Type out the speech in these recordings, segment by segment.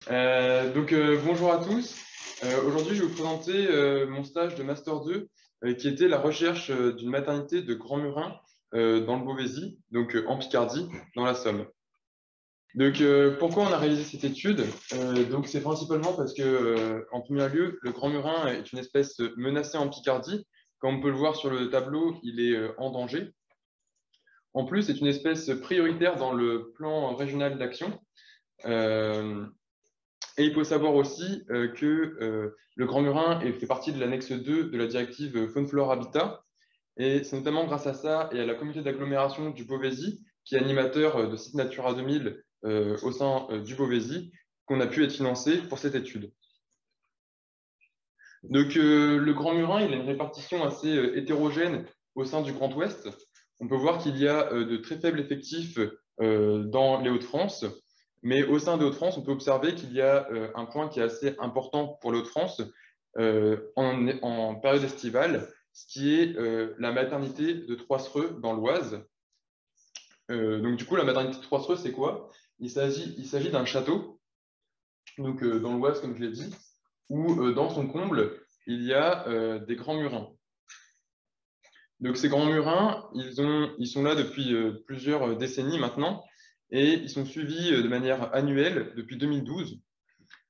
Bonjour à tous. Aujourd'hui, je vais vous présenter mon stage de Master 2 qui était la recherche d'une maternité de Grand-Murin dans le Beauvaisis, en Picardie, dans la Somme. Pourquoi on a réalisé cette étude? C'est principalement parce que, en premier lieu, le Grand-Murin est une espèce menacée en Picardie. Comme on peut le voir sur le tableau, il est en danger. En plus, c'est une espèce prioritaire dans le plan régional d'action. Euh, Et il faut savoir aussi que le Grand Murin fait partie de l'annexe 2 de la directive Faune-Flore Habitat. Et c'est notamment grâce à ça et à la communauté d'agglomération du Beauvaisis, qui est animateur de site Natura 2000 au sein du Beauvaisis, qu'on a pu être financé pour cette étude. Le Grand Murin, il a une répartition assez hétérogène au sein du Grand Ouest. On peut voir qu'il y a de très faibles effectifs dans les Hauts-de-France. Mais au sein des Hauts-de-France, on peut observer qu'il y a un point qui est assez important pour les Hauts-de-France en période estivale, ce qui est la maternité de Troissereux dans l'Oise. La maternité de Troissereux, c'est quoi? Il s'agit d'un château, dans l'Oise, comme je l'ai dit, où dans son comble, il y a des grands murins. Donc ces grands murins, ils sont là depuis plusieurs décennies maintenant, et ils sont suivis de manière annuelle depuis 2012.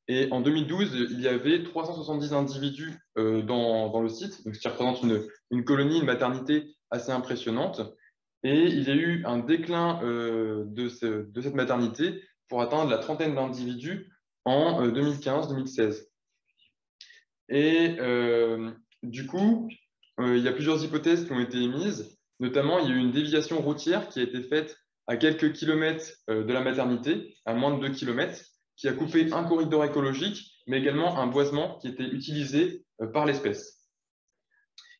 Et en 2012, il y avait 370 individus dans le site, donc ce qui représente une colonie, une maternité assez impressionnante. Et il y a eu un déclin de cette maternité pour atteindre la trentaine d'individus en 2015-2016. Et du coup, il y a plusieurs hypothèses qui ont été émises. Notamment, il y a eu une déviation routière qui a été faite à quelques kilomètres de la maternité, à moins de 2 kilomètres, qui a coupé un corridor écologique, mais également un boisement qui était utilisé par l'espèce.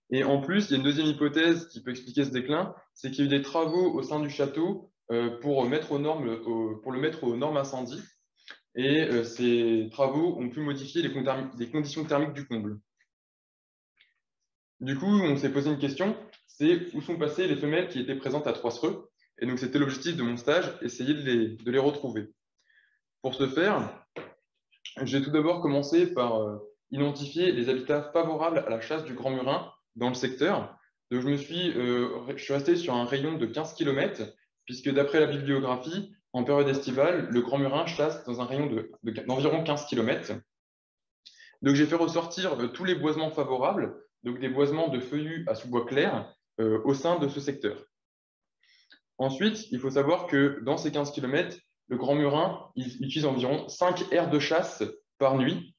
Et en plus, il y a une deuxième hypothèse qui peut expliquer ce déclin, c'est qu'il y a eu des travaux au sein du château pour le mettre aux normes incendie. Et ces travaux ont pu modifier les conditions thermiques du comble. Du coup, on s'est posé une question, c'est où sont passées les femelles qui étaient présentes à Troissereux. Et donc, c'était l'objectif de mon stage, essayer de les retrouver. Pour ce faire, j'ai tout d'abord commencé par identifier les habitats favorables à la chasse du grand murin dans le secteur. Donc, je suis resté sur un rayon de 15 km, puisque d'après la bibliographie, en période estivale, le grand murin chasse dans un rayon d'environ 15 km. Donc, j'ai fait ressortir tous les boisements favorables, donc des boisements de feuillus à sous-bois clair, au sein de ce secteur. Ensuite, il faut savoir que dans ces 15 km, le grand murin il utilise environ 5 aires de chasse par nuit.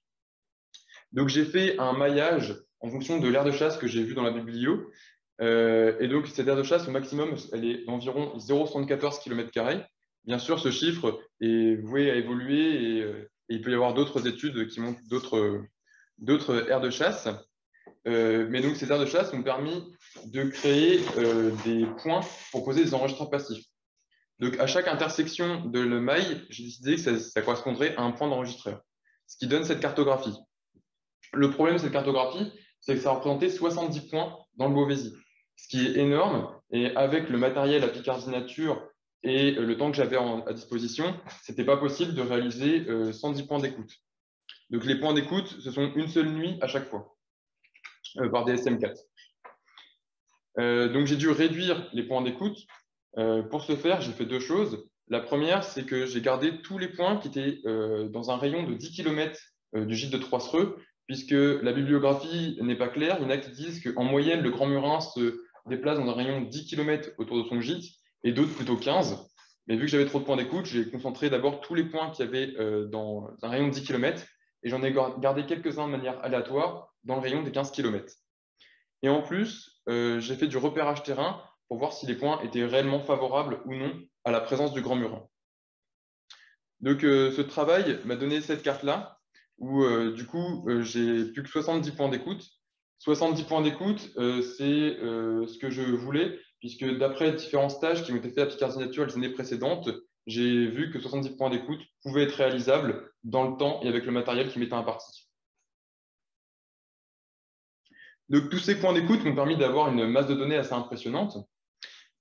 Donc, j'ai fait un maillage en fonction de l'aire de chasse que j'ai vu dans la biblio. Et donc, cette aire de chasse, au maximum, elle est d'environ 0,74 km². Bien sûr, ce chiffre est voué à évoluer et il peut y avoir d'autres études qui montrent d'autres aires de chasse. Mais donc, ces aires de chasse ont permis de créer des points pour poser des enregistreurs passifs. Donc, à chaque intersection de la maille, j'ai décidé que ça correspondrait à un point d'enregistreur, ce qui donne cette cartographie. Le problème de cette cartographie, c'est que ça représentait 70 points dans le Beauvaisis, ce qui est énorme. Et avec le matériel à Picardie Nature et le temps que j'avais à disposition, c'était pas possible de réaliser 110 points d'écoute. Donc, les points d'écoute, ce sont une seule nuit à chaque fois, par DSM4. Donc, j'ai dû réduire les points d'écoute. Pour ce faire, j'ai fait deux choses. La première, c'est que j'ai gardé tous les points qui étaient dans un rayon de 10 km du gîte de Troissereux, puisque la bibliographie n'est pas claire. Il y en a qui disent qu'en moyenne, le grand murin se déplace dans un rayon de 10 km autour de son gîte, et d'autres plutôt 15. Mais vu que j'avais trop de points d'écoute, j'ai concentré d'abord tous les points qu'il y avait dans un rayon de 10 km, et j'en ai gardé quelques-uns de manière aléatoire dans le rayon des 15 km. Et en plus, j'ai fait du repérage terrain pour voir si les points étaient réellement favorables ou non à la présence du grand murin. Donc, ce travail m'a donné cette carte-là, où j'ai plus que 70 points d'écoute. 70 points d'écoute, c'est ce que je voulais, puisque d'après différents stages qui ont été faits à Picardie Nature les années précédentes, j'ai vu que 70 points d'écoute pouvaient être réalisables dans le temps et avec le matériel qui m'était imparti. Donc, tous ces points d'écoute m'ont permis d'avoir une masse de données assez impressionnante.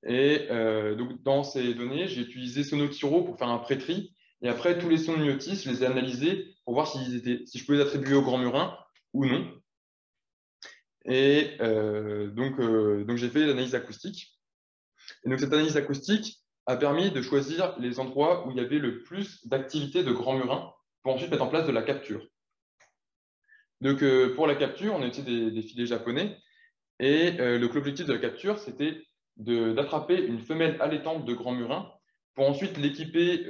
Et donc, dans ces données, j'ai utilisé Sonokiro pour faire un pré-tri. Et après, tous les sons de myotis, je les ai analysés pour voir si je pouvais les attribuer au grand murin ou non. Et donc j'ai fait l'analyse acoustique. Et donc cette analyse acoustique a permis de choisir les endroits où il y avait le plus d'activité de grand murin pour ensuite mettre en place de la capture. Donc pour la capture, on a utilisé des filets japonais. Et donc l'objectif de la capture, c'était d'attraper une femelle allaitante de grand murin pour ensuite l'équiper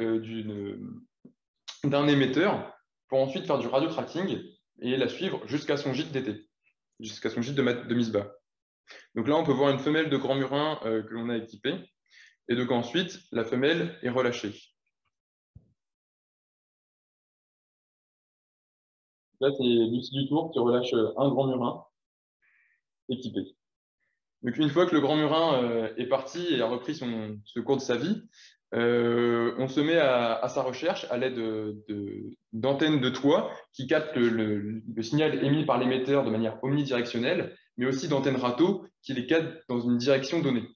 d'un émetteur pour ensuite faire du radio-tracking et la suivre jusqu'à son gîte d'été, jusqu'à son gîte de mise bas. Donc là, on peut voir une femelle de grand murin que l'on a équipée. Et donc ensuite, la femelle est relâchée. Là, c'est Lucie Dutour qui relâche un grand murin équipé. Donc une fois que le grand murin est parti et a repris ce cours de sa vie, on se met à sa recherche à l'aide d'antennes de toit qui captent le signal émis par l'émetteur de manière omnidirectionnelle, mais aussi d'antennes râteaux qui les captent dans une direction donnée.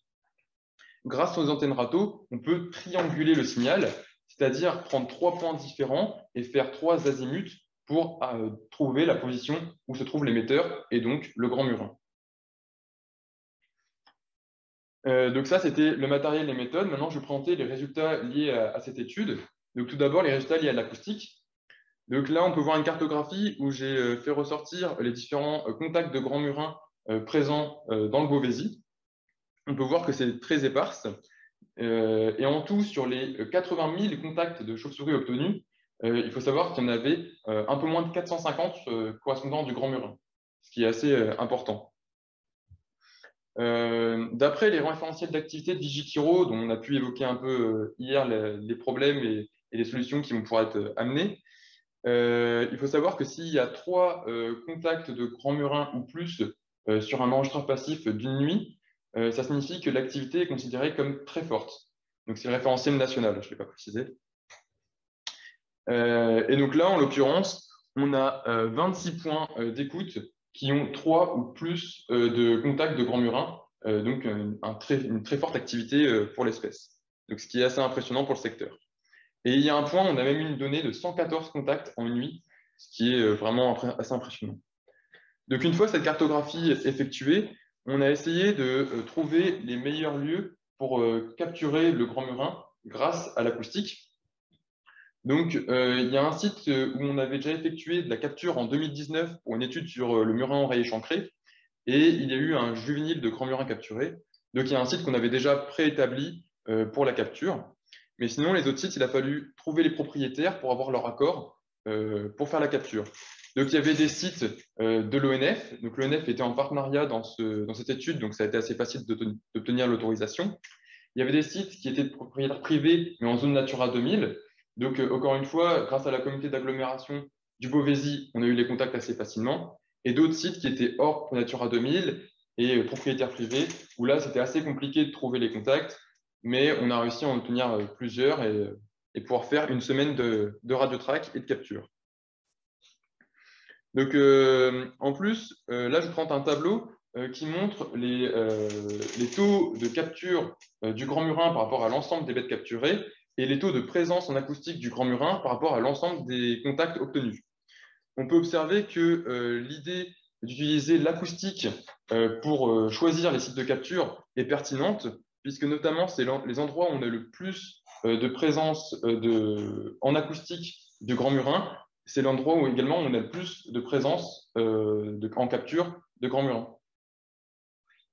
Grâce aux antennes râteaux, on peut trianguler le signal, c'est-à-dire prendre 3 points différents et faire 3 azimuts pour trouver la position où se trouve l'émetteur et donc le grand murin. Donc ça, c'était le matériel et les méthodes. Maintenant, je vais présenter les résultats liés à cette étude. Donc tout d'abord, les résultats liés à l'acoustique. Donc là, on peut voir une cartographie où j'ai fait ressortir les différents contacts de grands murins présents dans le Beauvaisis. On peut voir que c'est très éparse. Et en tout, sur les 80 000 contacts de chauves-souris obtenus, il faut savoir qu'il y en avait un peu moins de 450 correspondant du grand murin, ce qui est assez important. D'après les référentiels d'activité de Vigikiro, dont on a pu évoquer un peu hier les problèmes et les solutions qui vont pouvoir être amenées, il faut savoir que s'il y a 3 contacts de grand murin ou plus sur un enregistreur passif d'une nuit, ça signifie que l'activité est considérée comme très forte. Donc c'est le référentiel national, je ne l'ai pas précisé. Et donc là, en l'occurrence, on a 26 points d'écoute qui ont 3 ou plus de contacts de grand murin, donc une très forte activité pour l'espèce. Donc ce qui est assez impressionnant pour le secteur. Et il y a un point, on a même une donnée de 114 contacts en une nuit, ce qui est vraiment assez impressionnant. Donc une fois cette cartographie effectuée, on a essayé de trouver les meilleurs lieux pour capturer le grand murin grâce à l'acoustique. Donc, il y a un site où on avait déjà effectué de la capture en 2019 pour une étude sur le murin enrayé chancré, et il y a eu un juvénile de grand murin capturé. Donc, il y a un site qu'on avait déjà préétabli pour la capture. Mais sinon, les autres sites, il a fallu trouver les propriétaires pour avoir leur accord pour faire la capture. Donc, il y avait des sites de l'ONF. Donc, l'ONF était en partenariat dans cette étude, donc ça a été assez facile d'obtenir l'autorisation. Il y avait des sites qui étaient de propriétaires privés, mais en zone Natura 2000. Donc, encore une fois, grâce à la communauté d'agglomération du Beauvaisis, on a eu les contacts assez facilement. Et d'autres sites qui étaient hors Natura 2000 et propriétaires privés, où là, c'était assez compliqué de trouver les contacts, mais on a réussi à en obtenir plusieurs et pouvoir faire une semaine de radiotrack et de capture. Donc, en plus, là, je présente un tableau qui montre les taux de capture du grand murin par rapport à l'ensemble des bêtes capturées et les taux de présence en acoustique du grand murin par rapport à l'ensemble des contacts obtenus. On peut observer que l'idée d'utiliser l'acoustique pour choisir les sites de capture est pertinente, puisque notamment, c'est les endroits où on a le plus de présence en acoustique de grand murin, c'est l'endroit où également on a le plus de présence en capture de grand murin.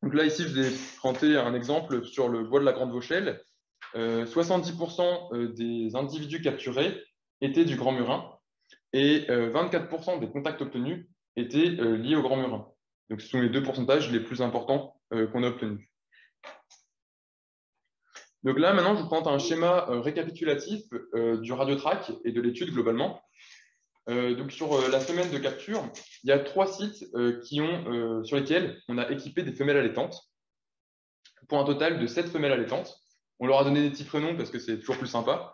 Donc là, ici, je vais présenter un exemple sur le bois de la Grande Vauchelle. 70% des individus capturés étaient du grand murin et 24% des contacts obtenus étaient liés au grand murin. Donc, ce sont les 2 pourcentages les plus importants qu'on a obtenus. Donc là, maintenant, je vous présente un schéma récapitulatif du radiotrack et de l'étude globalement. Donc, sur la semaine de capture, il y a 3 sites sur lesquels on a équipé des femelles allaitantes pour un total de 7 femelles allaitantes. On leur a donné des petits prénoms parce que c'est toujours plus sympa.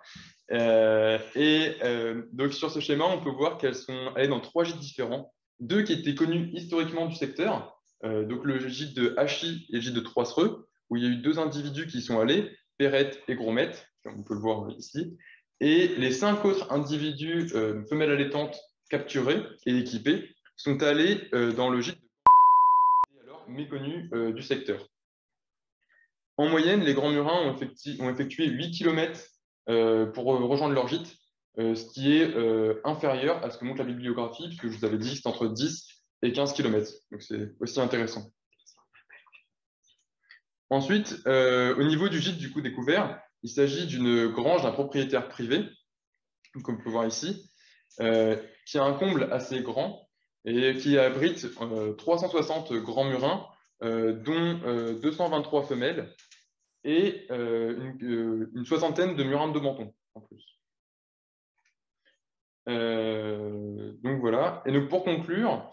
Donc, sur ce schéma, on peut voir qu'elles sont allées dans 3 gîtes différents, 2 qui étaient connus historiquement du secteur, donc le gîte de Hachy et le gîte de Troissereux, où il y a eu 2 individus qui y sont allés, Perrette et Gromette, on peut le voir ici. Et les 5 autres individus femelles allaitantes capturés et équipés sont allés dans le gîte alors méconnu du secteur. En moyenne, les grands murins ont effectué 8 km pour rejoindre leur gîte, ce qui est inférieur à ce que montre la bibliographie, puisque je vous avais dit que c'est entre 10 et 15 km. Donc c'est aussi intéressant. Ensuite, au niveau du gîte du coup découvert, il s'agit d'une grange d'un propriétaire privé, comme on peut voir ici, qui a un comble assez grand et qui abrite 360 grands murins, dont 223 femelles et une soixantaine de murins de menton en plus. Donc voilà. Et donc pour conclure,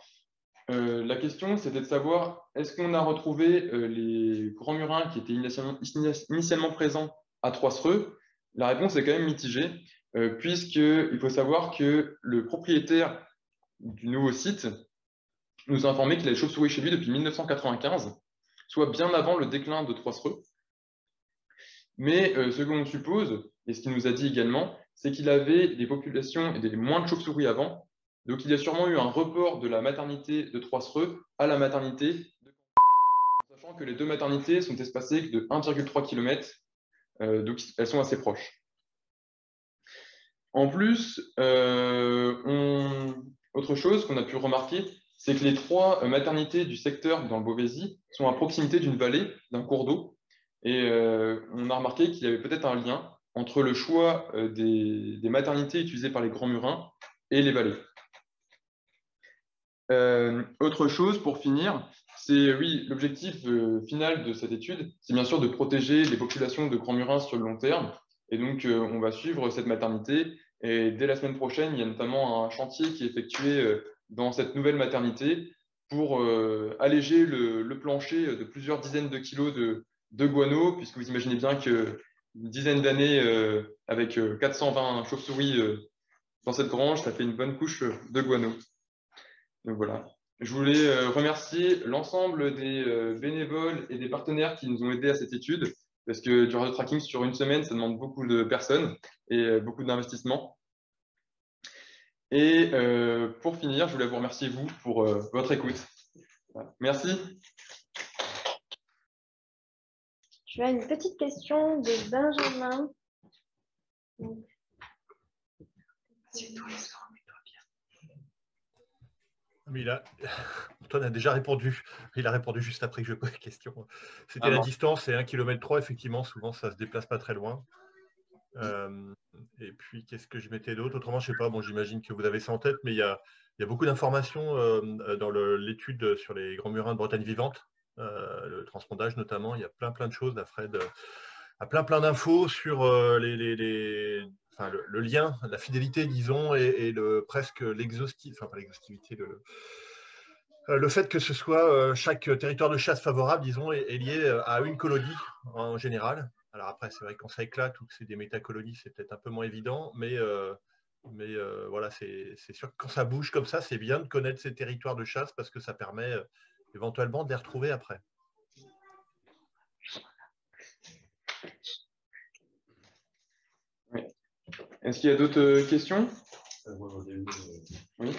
la question c'était de savoir est-ce qu'on a retrouvé les grands murins qui étaient initialement présents à Trois-Sreux. La réponse est quand même mitigée, puisqu'il faut savoir que le propriétaire du nouveau site nous a informé qu'il avait chauve-souris chez lui depuis 1995, soit bien avant le déclin de Trois-Sreux. Mais ce que l'on suppose, et ce qu'il nous a dit également, c'est qu'il avait des populations et des moins de chauves-souris avant. Donc il y a sûrement eu un report de la maternité de Trois-Sreux à la maternité de sachant que les deux maternités sont espacées de 1,3 km, donc elles sont assez proches. En plus, autre chose qu'on a pu remarquer, c'est que les 3 maternités du secteur dans le Beauvaisis sont à proximité d'une vallée, d'un cours d'eau. Et on a remarqué qu'il y avait peut-être un lien entre le choix des maternités utilisées par les grands murins et les vallées. Autre chose, pour finir, c'est oui, l'objectif final de cette étude, c'est bien sûr de protéger les populations de grands murins sur le long terme. Et donc, on va suivre cette maternité. Et dès la semaine prochaine, il y a notamment un chantier qui est effectué dans cette nouvelle maternité pour alléger le plancher de plusieurs dizaines de kilos de guano, puisque vous imaginez bien qu'une dizaine d'années avec 420 chauves-souris dans cette grange, ça fait une bonne couche de guano. Donc voilà. Je voulais remercier l'ensemble des bénévoles et des partenaires qui nous ont aidés à cette étude, parce que du radio tracking sur une semaine, ça demande beaucoup de personnes et beaucoup d'investissement. Et pour finir, je voulais vous remercier vous pour votre écoute. Voilà. Merci. Tu as une petite question de Benjamin. Mais Antoine a déjà répondu. Il a répondu juste après que je pose la question. C'était la distance, c'est 1,3 km. Effectivement, souvent, ça ne se déplace pas très loin. Et puis, qu'est-ce que je mettais d'autre? Autrement, je ne sais pas. Bon, j'imagine que vous avez ça en tête, mais il y a beaucoup d'informations dans l'étude sur les grands murins de Bretagne vivante, le transpondage notamment. Il y a plein de choses. Fred a plein d'infos sur le lien, la fidélité, disons, et presque l'exhaustivité, enfin pas l'exhaustivité, le fait que ce soit chaque territoire de chasse favorable, disons, est lié à une colonie en général. Alors après, c'est vrai que quand ça éclate ou que c'est des métacolonies, c'est peut-être un peu moins évident, mais voilà, c'est sûr que quand ça bouge comme ça, c'est bien de connaître ces territoires de chasse parce que ça permet éventuellement de les retrouver après. Oui. Est-ce qu'il y a d'autres questions? Oui.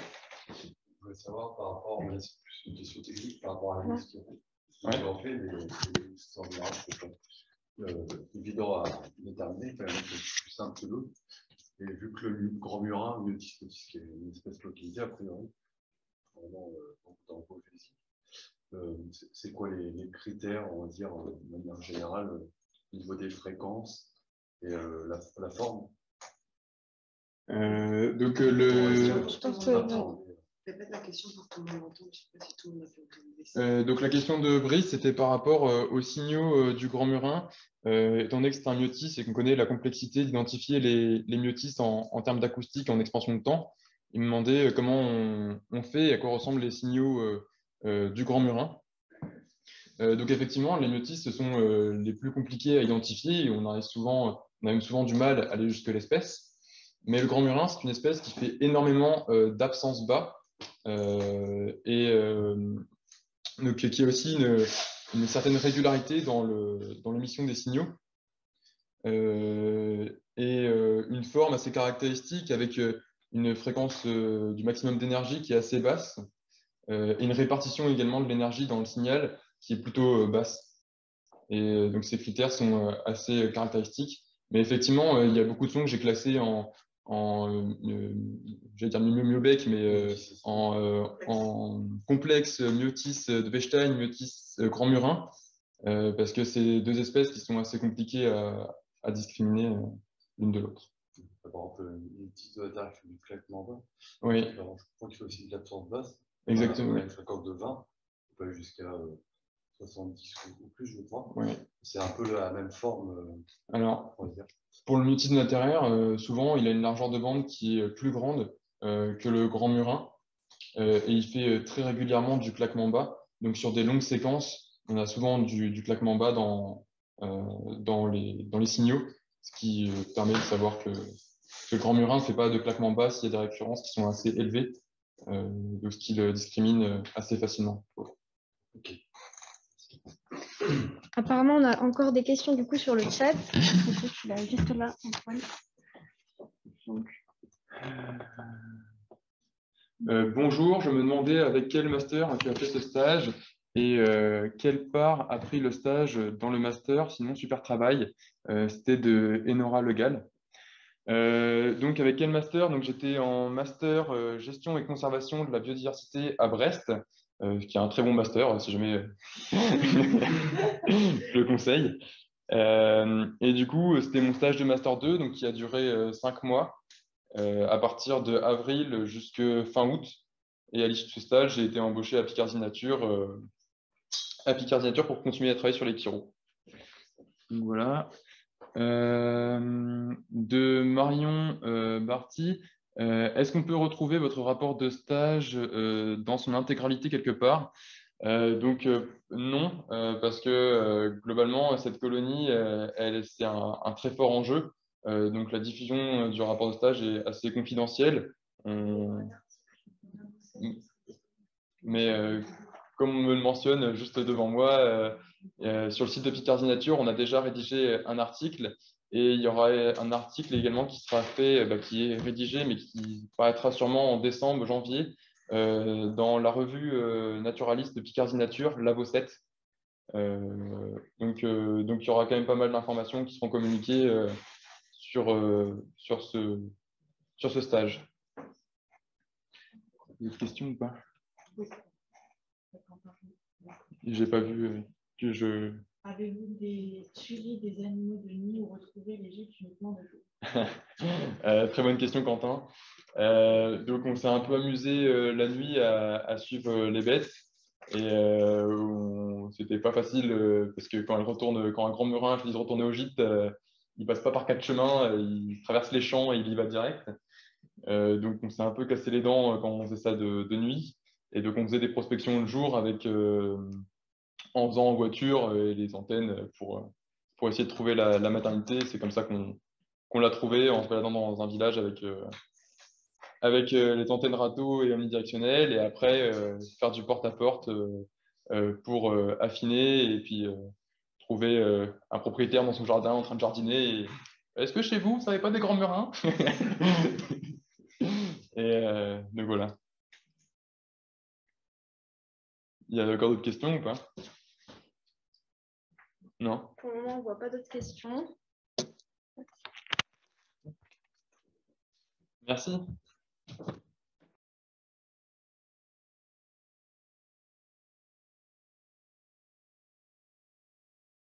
Je voulais savoir par rapport, mais c'est plus une question technique, par rapport à la question. En fait, les emblages évident à déterminer, il fallait mettre plus simple que l'autre. Et vu que le grand murin, le myotis qui est une espèce localisée, a priori, dans le Beauvaisis, c'est quoi les critères, on va dire, de manière générale, au niveau des fréquences et la forme? Donc Répète la question pour que tout le monde entende. Je ne sais pas si tout le monde a fait. Donc la question de Brice, c'était par rapport aux signaux du grand murin. Étant donné que c'est un myotis et qu'on connaît la complexité d'identifier les myotis en termes d'acoustique en expansion de temps, il me demandait comment on fait et à quoi ressemblent les signaux du grand murin. Donc effectivement, les myotis, ce sont les plus compliqués à identifier et on a même souvent du mal à aller jusque l'espèce. Mais le grand murin, c'est une espèce qui fait énormément d'absence bas donc, qui a aussi une certaine régularité dans l'émission des signaux. et une forme assez caractéristique avec une fréquence du maximum d'énergie qui est assez basse et une répartition également de l'énergie dans le signal qui est plutôt basse. Et donc ces critères sont assez caractéristiques. Mais effectivement, il y a beaucoup de sons que j'ai classés j'allais dire myobec, mais en complexe myotis de Bechstein, myotis grand murin, parce que c'est deux espèces qui sont assez compliquées à discriminer l'une de l'autre. Par exemple, une petite Terre qui fait du claquement bas. Oui. Alors, je crois qu'il faut aussi de l'absence basse. Exactement. Avec une fréquence de 20, on peut aller jusqu'à 70 ou plus, je crois. Oui. C'est un peu la même forme. Alors, pour le mutisme intérieur, souvent, il a une largeur de bande qui est plus grande que le grand murin et il fait très régulièrement du claquement bas. Donc, sur des longues séquences, on a souvent du claquement bas dans les signaux, ce qui permet de savoir que le grand murin ne fait pas de claquement bas s'il y a des récurrences qui sont assez élevées, donc ce qui le discrimine assez facilement. Ok. Apparemment, on a encore des questions du coup sur le chat. Du coup, tu l'as juste là, Antoine. Donc. Bonjour, je me demandais avec quel master tu as fait ce stage et quelle part a pris le stage dans le master, sinon super travail. C'était de Enora Legal. Donc avec quel master? Donc j'étais en master gestion et conservation de la biodiversité à Brest, qui est un très bon master, si jamais je le conseille. Et du coup, c'était mon stage de master 2, donc qui a duré 5 mois, à partir de avril jusqu'à fin août. Et à l'issue de ce stage, j'ai été embauché à Picardie Nature pour continuer à travailler sur les chiro. Donc voilà. De Marion Barty, est-ce qu'on peut retrouver votre rapport de stage dans son intégralité quelque part? Donc non, parce que globalement, cette colonie, c'est un très fort enjeu. Donc la diffusion du rapport de stage est assez confidentielle. Mais comme on me le mentionne juste devant moi, sur le site de Picardie Nature, on a déjà rédigé un article et il y aura un article également qui sera fait, qui est rédigé, mais qui paraîtra sûrement en décembre, janvier, dans la revue naturaliste de Picardie Nature, Labo 7. Donc, il y aura quand même pas mal d'informations qui seront communiquées sur ce stage. Des questions ou pas? J'ai pas vu que je. Avez-vous suivi des animaux de nuit ou retrouvé les gîtes uniquement de jour? Très bonne question, Quentin. Donc, on s'est un peu amusé la nuit à suivre les bêtes. Et c'était pas facile parce que quand un grand murin finit de retourner au gîte, il passe pas par 4 chemins, il traverse les champs et il y va direct. Donc, on s'est un peu cassé les dents quand on faisait ça de nuit. Et donc, on faisait des prospections le jour en faisant en voiture les antennes pour essayer de trouver la maternité. C'est comme ça qu'on l'a trouvé en se baladant dans un village avec les antennes râteau et omnidirectionnelles et après faire du porte-à-porte pour affiner et puis trouver un propriétaire dans son jardin en train de jardiner. Est-ce que chez vous, vous n'avez pas des grands murins? Et donc voilà. Il y a encore d'autres questions ou pas? Non? Pour le moment, on ne voit pas d'autres questions. Merci.